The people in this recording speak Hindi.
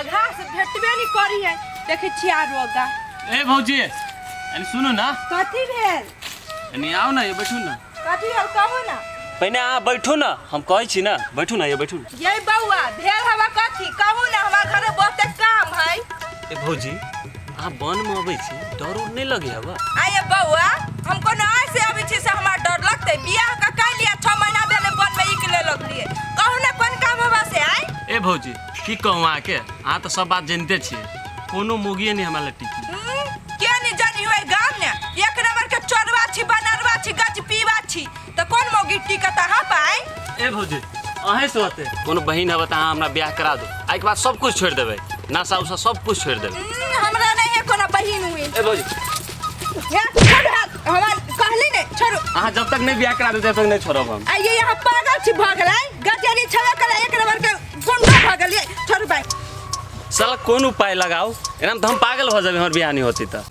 घास भेटबे नहीं करी है देखे छिया रोगा। ए भौजी अरे सुनो ना। कथी भेल? नहीं आओ ना, ये बैठू ना। कथी और कहो ना। पहले आ बैठो ना, हम कहै छी ना, बैठू ना, ये बैठू ना। ये बउआ भेल हवा कथी कहू ना, हमार घरे बहुते काम है। ए भौजी आ बन में अबै छी, डर उर नहीं लगे हवा? आये बउआ हमको ना ऐसे अभी छी से हमार डर लगते। बियाह का कह लिया 6 महीना भेले बन में इकले लगलिए। कहू ना कोन काम हवा से आए? ए भौजी की कहूँ आके आ तो सब बात जानते छी, कोनो मोगिए नहीं हमारा टिकी। के नहीं जानी हुए गांव ने एक नंबर के चोरवा छी, बनरवा छी, गज पीवा छी, तो कोन मोगी टिकता हा पाए? ए भौजी अहे से होते कोनो बहिन हवा त हमरा ब्याह करा दो, आई के बाद सब कुछ छोड़ देबे, नशा उसा सब कुछ छोड़ देबे। हमरा नहीं है कोनो बहिन हुई। ए भौजी छोड़ हाथ हमार कहली ने छोड़ो। हां जब तक नहीं ब्याह करा दे तब तक नहीं छोड़ब हम। आइए यहाँ पागल छी भगलै गजरी छले कला एक नंबर के गुंडा भगलिए। छोड़ भाई साला कौन उपाय लगाओ, एना तो हम पागल हो जाबे, हमर ब्याह नहीं होती त।